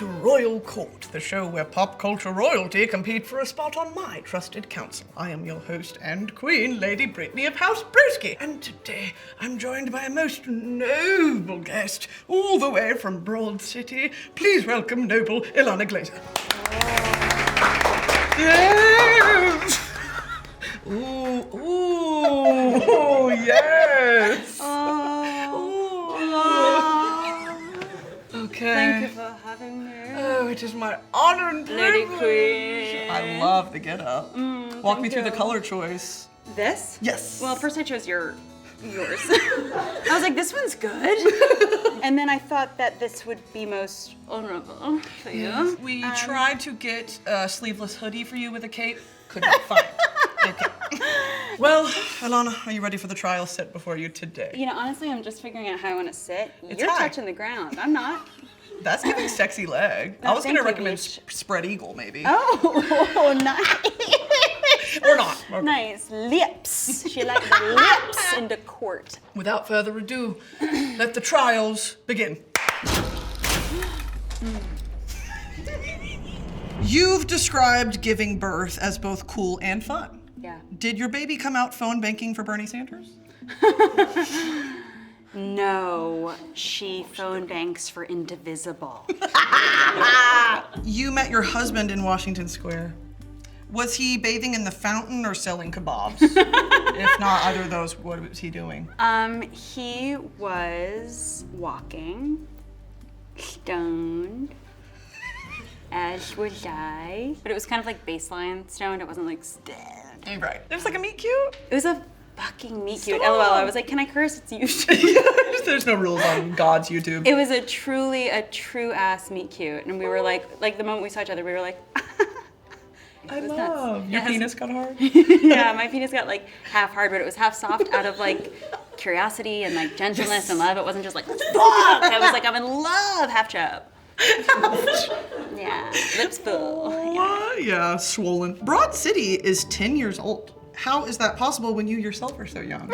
to Royal Court, the show where pop culture royalty compete for a spot on my trusted council. I am your host and queen, Lady Brittany of House Broski, and today I'm joined by a most noble guest, all the way from Broad City. Please welcome noble Ilana Glazer. Yes! Ooh, yes! Okay. Thank you for having me. Oh, it is my honor and Lady privilege. Queen. I love the get-up. Walk me through the color choice. This? Yes. Well, first I chose yours. I was like, this one's good. And then I thought that this would be most honorable for you. We tried to get a sleeveless hoodie for you with a cape. Couldn't find it. Okay. Well, Alana, are you ready for the trial set before you today? You know, honestly, I'm just figuring out how I want to sit. You're high. touching the ground. I'm not. That's giving sexy leg. No, I was thank gonna you, recommend Beach. spread eagle, maybe. Oh, nice. Or not. Okay. Nice lips. She liked the lips in the court. Without further ado, let the trials begin. You've described giving birth as both cool and fun. Yeah. Did your baby come out phone banking for Bernie Sanders? No, she phone banks for Indivisible. You met your husband in Washington Square. Was he bathing in the fountain or selling kebabs? If not either of those, what was he doing? He was walking, stoned, as was I. But it was kind of like baseline stoned. It wasn't like stoned. Right. There's like a meet cute. It was a fucking meet cute. Stop. LOL. I was like, can I curse? It's YouTube. There's no rules on God's YouTube. It was a true ass meet cute. And we were like the moment we saw each other, we were like, I was love. nuts. Your Yes. penis got hard? yeah, my penis got like half hard, but it was half soft out of like curiosity and like gentleness and love. It wasn't just like, fuck! I was like, I'm in love, half chub. Yeah, lips full. Yeah, swollen. Broad City is 10 years old. How is that possible when you yourself are so young?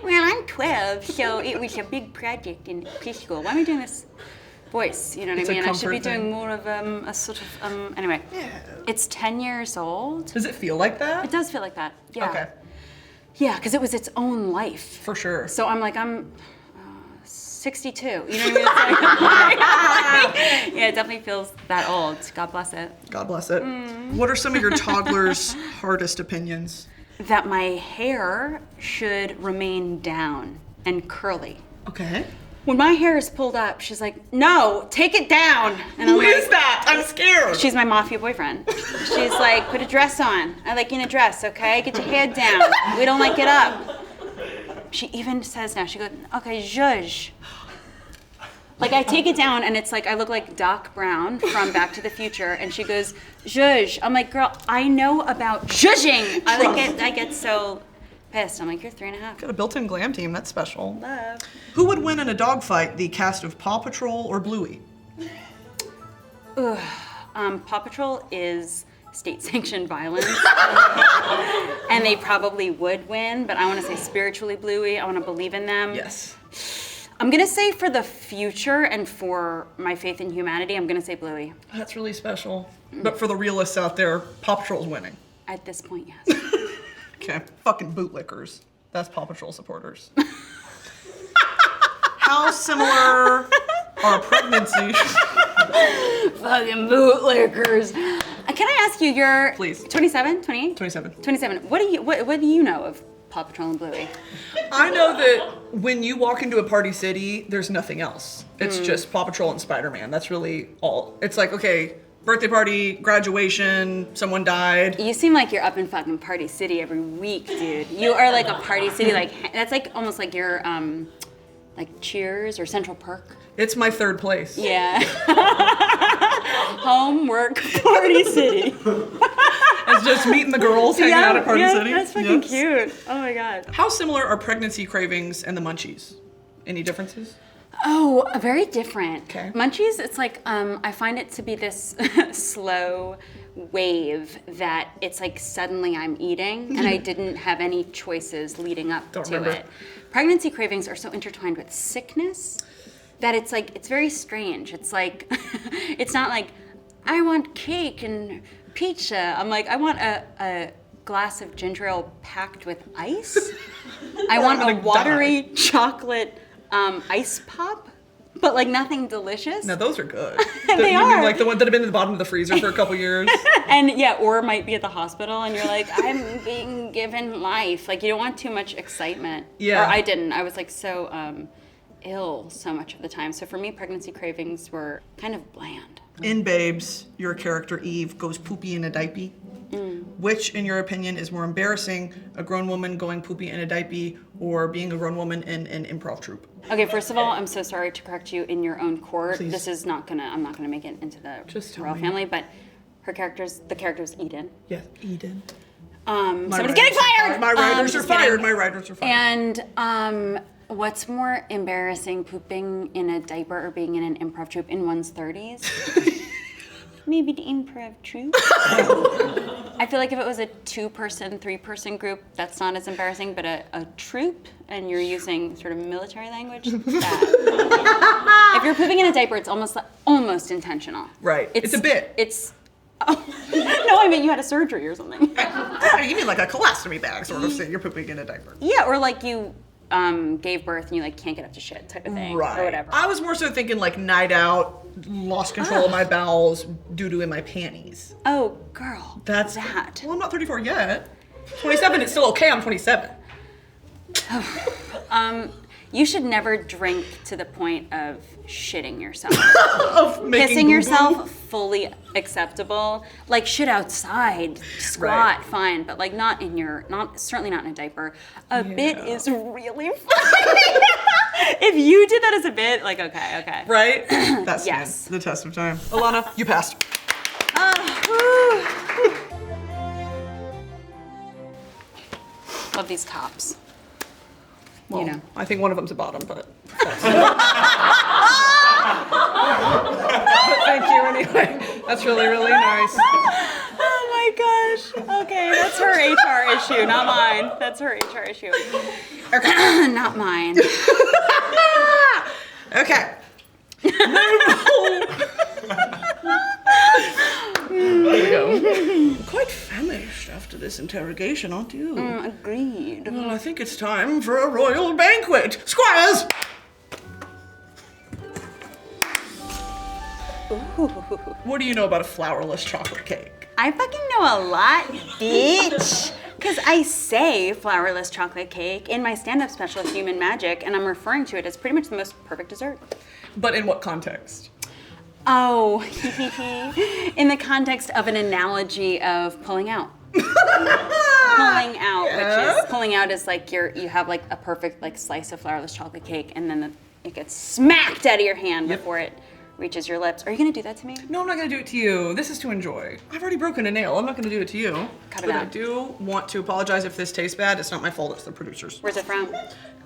Well, I'm 12, so it was a big project in preschool. Why am I doing this voice? You know what It's I a mean? I should be comfort thing. doing more of a sort of, anyway. Yeah. It's 10 years old. Does it feel like that? It does feel like that, yeah. Okay, Yeah, because it was its own life. for sure. So I'm like, I'm 62. You know what I mean? Yeah, it definitely feels that old. God bless it. God bless it. What are some of your toddler's hardest opinions? That my hair should remain down and curly. Okay. When my hair is pulled up, she's like, no, take it down. And Who I'm is like, that? I'm scared. she's my mafia boyfriend. She's like, put a dress on. I like you in a dress, okay? Get your hair down. We don't like it up. She even says now, she goes, okay, zhuzh. Like I take it down and it's like I look like Doc Brown from Back to the Future, and she goes, zhuzh. I'm like, girl, I know about zhuzhing. I get so pissed. I'm like, you're 3.5. Got a built-in glam team. That's special. Love. Who would win in a dogfight, the cast of Paw Patrol or Bluey? Paw Patrol is state-sanctioned violence, and they probably would win. But I want to say spiritually Bluey. I want to believe in them. Yes. I'm gonna say for the future and for my faith in humanity, I'm gonna say Bluey. That's really special. But for the realists out there, Paw Patrol's winning. At this point, yes. Okay. Fucking bootlickers. That's Paw Patrol supporters. How similar are pregnancy? Fucking bootlickers. Can I ask you, you're Please. 27, 28? 27. 27. What do you know of Paw Patrol and Bluey? I know that when you walk into a party city, there's nothing else. It's just Paw Patrol and Spider-Man. That's really all. It's like, okay, birthday party, graduation, someone died. You seem like you're up in fucking Party City every week, dude. You are like a Party City, like that's like almost like your like Cheers or Central Perk. It's my third place. Yeah. Homework Party City. It's just meeting the girls hanging out at Party City. That's fucking Yes. cute. Oh my god. How similar are pregnancy cravings and the munchies? Any differences? Oh, very different. Okay. Munchies, it's like, I find it to be this slow wave that it's like suddenly I'm eating and I didn't have any choices leading up Don't to remember. it. Pregnancy cravings are so intertwined with sickness that it's like, it's very strange. It's like, it's not like, I want cake and pizza. I'm like, I want a glass of ginger ale packed with ice. I want a watery chocolate ice pop, but like nothing delicious. Now those are good. They you are. mean like the ones that have been in the bottom of the freezer for a couple years? And yeah, or might be at the hospital and you're like, I'm being given life. Like you don't want too much excitement. Yeah. Or I didn't. I was like so ill so much of the time. So for me, pregnancy cravings were kind of bland. In Babes, your character Eve goes poopy in a diaper. Which, in your opinion, is more embarrassing, a grown woman going poopy in a diaper or being a grown woman in an improv troupe? Okay, first of all, I'm so sorry to correct you in your own court. Please. This is not gonna, I'm not gonna make it into the Just royal tell me. family, but the character's Eden. Yes, Eden. Somebody's getting fired! My writers are Just kidding. fired. My writers are fired. And what's more embarrassing, pooping in a diaper or being in an improv troupe in one's 30s? Maybe the improv troupe. I feel like if it was a 2-person, 3-person group, that's not as embarrassing, but a troupe and you're using sort of military language, that. If you're pooping in a diaper, it's almost intentional. Right. It's a bit. It's, oh, no, I meant you had a surgery or something. You mean like a colostomy bag sort of thing. You're pooping in a diaper. Yeah, or like you gave birth and you like can't get up to shit type of thing, Right. or whatever. I was more so thinking like night out, lost control of my bowels, doo-doo in my panties. Oh, girl. That's that. Well, I'm not 34 yet. 27, it's still okay. I'm 27. You should never drink to the point of shitting yourself. Of making Pissing boo-boo. yourself, fully acceptable. Like shit outside, squat, Right. fine, but like certainly not in a diaper. A bit is really funny. If you did that as a bit, like okay. Right? That's Yes. the test of time. Alana, you passed. Love these tops. Well, You know. I think one of them's a bottom, but but thank you anyway. That's really, really nice. Oh my gosh. Okay, that's her HR issue, not mine. That's her HR issue. Not mine. Okay. There we go. Quite famished after this interrogation, aren't you? Agreed. Well, I think it's time for a royal banquet. Squires! What do you know about a flourless chocolate cake? I fucking know a lot, bitch. Because I say flourless chocolate cake in my stand-up special, Human Magic, and I'm referring to it as pretty much the most perfect dessert. But in what context? Oh, in the context of an analogy of pulling out. Pulling out, pulling out is like you have like a perfect like slice of flourless chocolate cake, and then it gets smacked out of your hand before it reaches your lips. Are you gonna do that to me? No, I'm not gonna do it to you. This is to enjoy. I've already broken a nail. I'm not gonna do it to you. Cut it but I out. do want to apologize if this tastes bad. It's not my fault. It's the producers. Where's it from?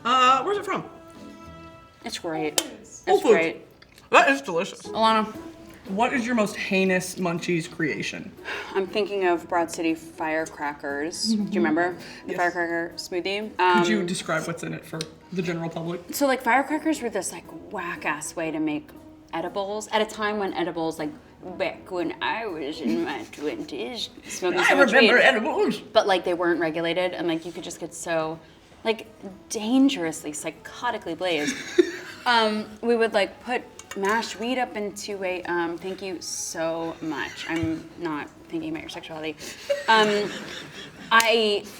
Where's it from? It's great. Whole It's Foods. great. That is delicious. Alana, what is your most heinous munchies creation? I'm thinking of Broad City firecrackers. Do you remember the Yes. firecracker smoothie? Could you describe what's in it for the general public? So like firecrackers were this like whack ass way to make edibles at a time when edibles, like back when I was in my 20s, smoking so much weed, edibles. but like they weren't regulated and like you could just get so like dangerously, psychotically blazed. We would like put mashed weed up into a, thank you so much. I'm not thinking about your sexuality.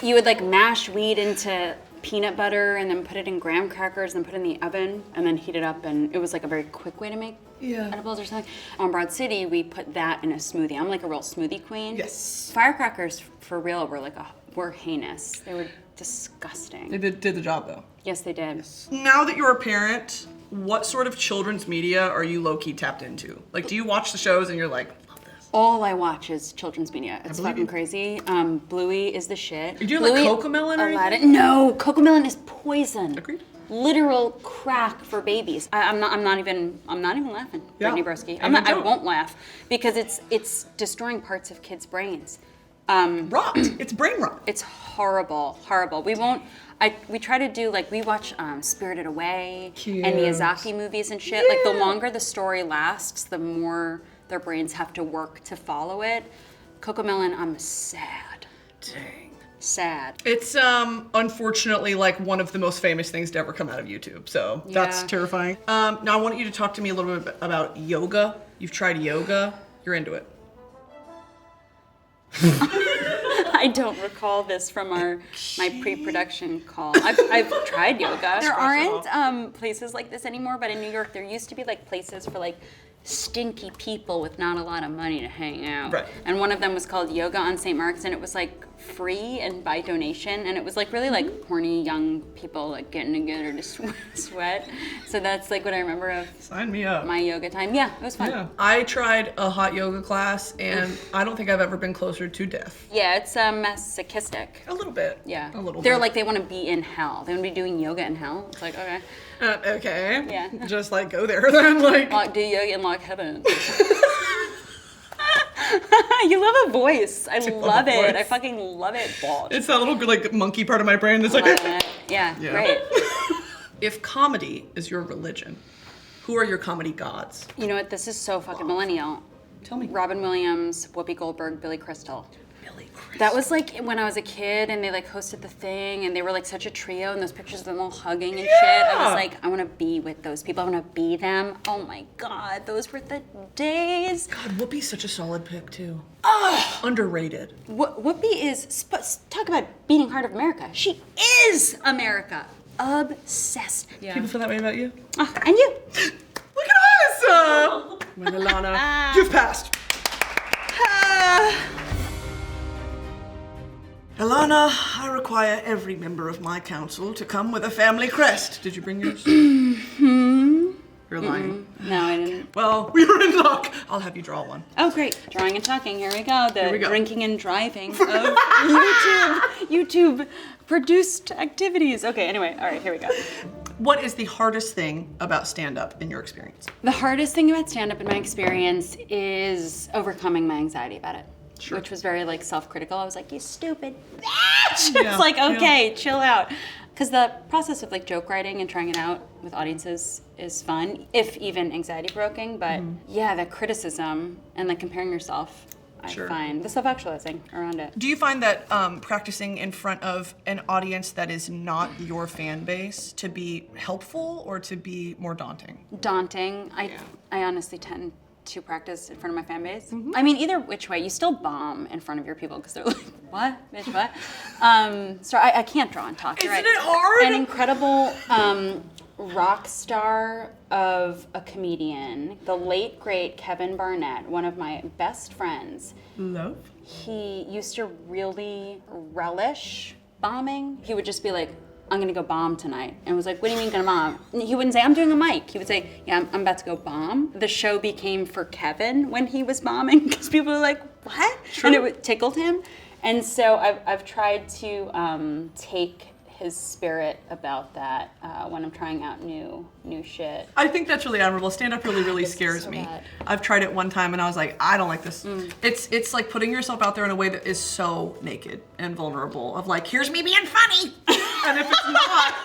You would like mash weed into peanut butter and then put it in graham crackers and then put it in the oven and then heat it up, and it was like a very quick way to make edibles or something. On Broad City, we put that in a smoothie. I'm like a real smoothie queen. Yes. Firecrackers for real were heinous. They were disgusting. They did the job though. Yes, they did. Now that you're a parent, what sort of children's media are you low-key tapped into? Like, do you watch the shows and you're like, love this? All I watch is children's media. It's believe fucking you. crazy. Bluey is the shit. Are you doing like Cocomelon or Aladdin. anything? No, Cocomelon is poison. Agreed. Literal crack for babies. I'm not even laughing, Yeah. Brittany Broski. And I don't. won't laugh because it's destroying parts of kids' brains. Rot. It's brain rot. It's horrible. We try to do, like, we watch Spirited Away Cute. and Miyazaki movies and shit. Like, the longer the story lasts, the more their brains have to work to follow it. Cocomelon, I'm sad. Dang. Sad. It's unfortunately like one of the most famous things to ever come out of YouTube, so that's terrifying. Now I want you to talk to me a little bit about yoga. You've tried yoga. You're into it. I don't recall this from my pre-production call. I've tried yoga. There aren't places like this anymore, but in New York there used to be like places for like stinky people with not a lot of money to hang out. Right. And one of them was called Yoga on St. Mark's, and it was like free and by donation, and it was like really like horny young people like getting together to sweat. So that's like what I remember of. Sign me up. My yoga time. Yeah, it was fun. Yeah. I tried a hot yoga class, and I don't think I've ever been closer to death. Yeah, it's masochistic. A little bit. Yeah. A little They're bit. like, they want to be in hell. They want to be doing yoga in hell. It's like, okay. Okay. Yeah. Just like go there then, like. Do yoga in like heaven. You love a voice. I love it. voice. I fucking love it. It's that little like monkey part of my brain that's like. Yeah, great. If comedy is your religion, who are your comedy gods? You know what? This is so fucking millennial. Tell me. Robin Williams, Whoopi Goldberg, Billy Crystal. Billy Crystal. That was like when I was a kid and they like hosted the thing and they were like such a trio and those pictures of them all hugging and shit. I was like, I want to be with those people. I want to be them. Oh my God, those were the days. God, Whoopi's such a solid pick too. Oh, underrated. Whoopi is, talk about beating heart of America. She is America. Obsessed. Yeah. People feel that way about you? Oh, and you. Look at us! Well, Ilana, you've passed. Ilana, I require every member of my council to come with a family crest. Did you bring yours? You're lying. No, I didn't. Well, we are in luck. I'll have you draw one. Oh, great. Drawing and talking. Here we go. The we go. drinking and driving of YouTube produced activities. Okay, anyway. All right, here we go. What is the hardest thing about stand-up in your experience? The hardest thing about stand-up in my experience is overcoming my anxiety about it. Sure. Which was very like self-critical. I was like, you stupid bitch. Yeah, It's like, okay, chill out. Because the process of like joke writing and trying it out with audiences is fun, if even anxiety provoking. But yeah, the criticism and like comparing yourself, I find the self-actualizing around it. Do you find that practicing in front of an audience that is not your fan base to be helpful or to be more daunting? Daunting. I honestly tend to practice in front of my fan base. I mean, either which way, you still bomb in front of your people because they're like, what, bitch, what? So I can't draw and talk. Isn't it hard? An incredible rock star of a comedian, the late, great Kevin Barnett, one of my best friends. Love. He used to really relish bombing. He would just be like, I'm gonna go bomb tonight. And was like, what do you mean gonna bomb? And he wouldn't say, I'm doing a mic. He would say, yeah, I'm about to go bomb. The show became for Kevin when he was bombing because people were like, what? True. And it tickled him. And so I've tried to take his spirit about that when I'm trying out new shit. I think that's really admirable. Stand-up really this is scares so me. bad. I've tried it one time and I was like, I don't like this. It's like putting yourself out there in a way that is so naked and vulnerable of like, here's me being funny. And if it's not,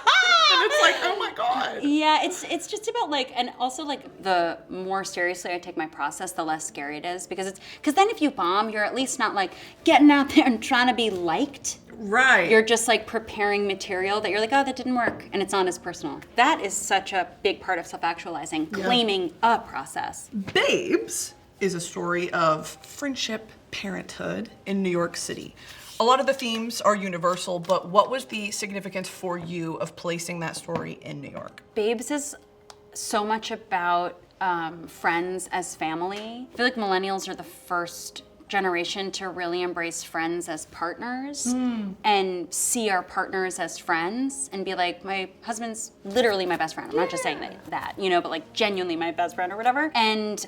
then it's like, oh my God. Yeah, it's just about like, and also like the more seriously I take my process, the less scary it is because then if you bomb, you're at least not like getting out there and trying to be liked. Right. You're just like preparing material that you're like, oh, that didn't work, and it's not as personal. That is such a big part of self-actualizing, claiming a process. Babes is a story of friendship, parenthood in New York City. A lot of the themes are universal, but what was the significance for you of placing that story in New York? Babes is so much about friends as family. I feel like millennials are the first generation to really embrace friends as partners and see our partners as friends and be like, my husband's literally my best friend. I'm not just saying that, you know, but like genuinely my best friend or whatever. And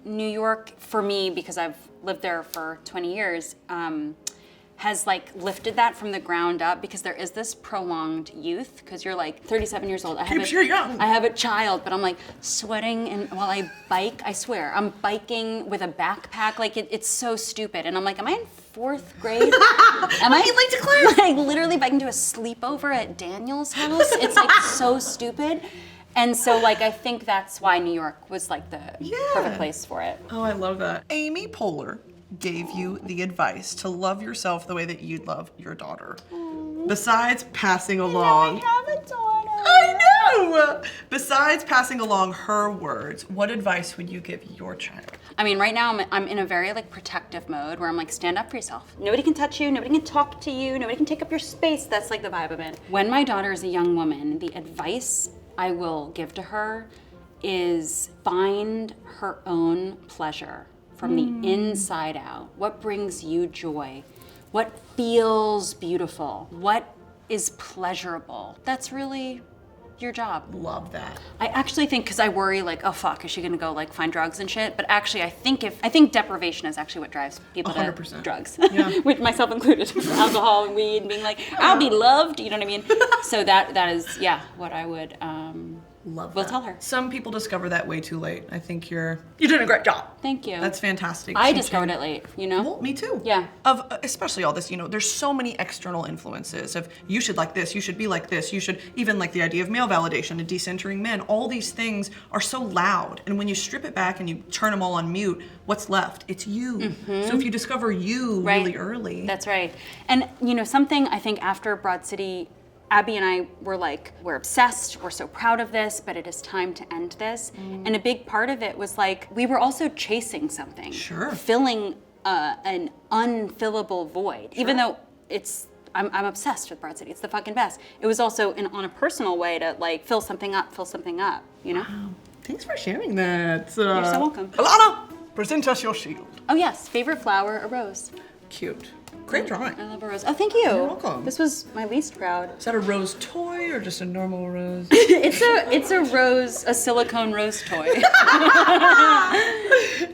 New York, for me, because I've lived there for 20 years, has like lifted that from the ground up, because there is this prolonged youth, because you're like 37 years old. Keeps you young. I have a child, but I'm like sweating, and while I bike, I swear, I'm biking with a backpack. Like it's so stupid. And I'm like, am I in 4th grade? Am I late to class? Like literally biking to a sleepover at Daniel's house. It's like so stupid. And so like, I think that's why New York was like the perfect place for it. Oh, I love that. Amy Poehler gave you the advice to love yourself the way that you'd love your daughter. Besides passing along... I have a daughter. I know! Besides passing along her words, what advice would you give your child? I mean, right now I'm in a very like protective mode where I'm like, stand up for yourself. Nobody can touch you, nobody can talk to you, nobody can take up your space. That's like the vibe of it. When my daughter is a young woman, the advice I will give to her is find her own pleasure from the inside out. What brings you joy? What feels beautiful? What is pleasurable? That's really your job. Love that. I actually think, because I worry like, oh fuck, is she gonna go like find drugs and shit? But actually I think deprivation is actually what drives people 100%. to drugs. Yeah. With myself included. Alcohol and weed and being like, I'll be loved, you know what I mean? So that is, what I would Love will that. tell her. Some people discover that way too late. I think you're doing a great job. Thank you. That's fantastic. I discovered it late, you know? Well, me too. Yeah. Of especially all this, there's so many external influences of you should like this, you should be like this, you should even like the idea of male validation and decentering men. All these things are so loud, and when you strip it back and you turn them all on mute, what's left? It's you. So if you discover you really early. That's right. And something I think after Broad City, Abby and I were like, we're obsessed, we're so proud of this, but it is time to end this. And a big part of it was like, we were also chasing something. Sure. Filling an unfillable void. Even though I'm obsessed with Broad City, it's the fucking best. It was also on a personal way to like fill something up, you know? Wow. Thanks for sharing that. You're so welcome. Alana, present us your shield. Oh yes, favorite flower, a rose. Cute. Great drawing. I love a rose. Oh, thank you. You're welcome. This was my least proud. Is that a rose toy or just a normal rose? It's a rose, a silicone rose toy.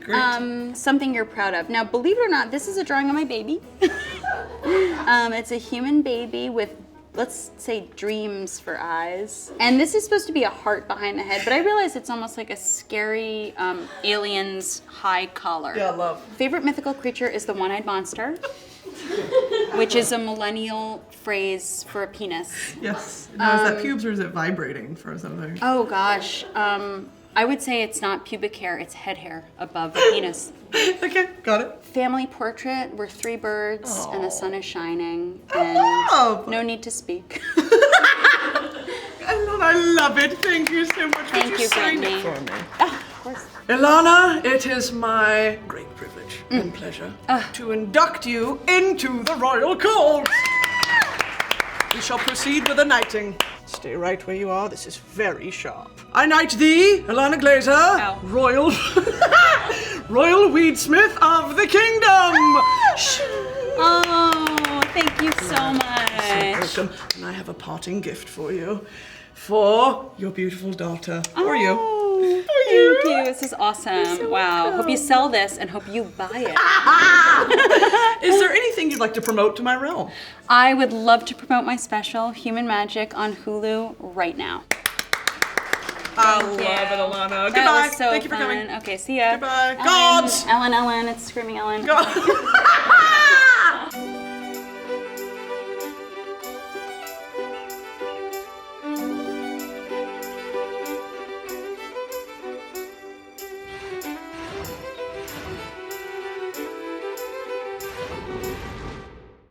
Great. Something you're proud of. Now, believe it or not, this is a drawing of my baby. It's a human baby with, let's say, dreams for eyes. And this is supposed to be a heart behind the head, but I realize it's almost like a scary alien's high collar. Yeah, love. Favorite mythical creature is the one-eyed monster, which is a millennial phrase for a penis. Yes. Now, is that pubes or is it vibrating for something? Oh gosh, I would say it's not pubic hair, it's head hair above the penis. Okay, got it. Family portrait, we're 3 birds and the sun is shining. And love. no need to speak. I love it. Thank you so much. Thank Would you, sign Brittany. it for me? Of course. Ilana, it is my great privilege and pleasure to induct you into the royal court. We shall proceed with the knighting. Stay right where you are. This is very sharp. I knight thee, Ilana Glazer, royal weedsmith of the kingdom. Oh, thank you so much. Welcome. And I have a parting gift for you, for your beautiful daughter. For you. Thank you. This is awesome. Wow. Hope you sell this and hope you buy it. Is there anything you'd like to promote to my realm? I would love to promote my special, Human Magic, on Hulu right now. I love it, Alana. That Goodbye. was so Thank you for fun. coming. Okay, see ya. Goodbye. Ellen, Gods. Ellen, it's Screaming Ellen. God.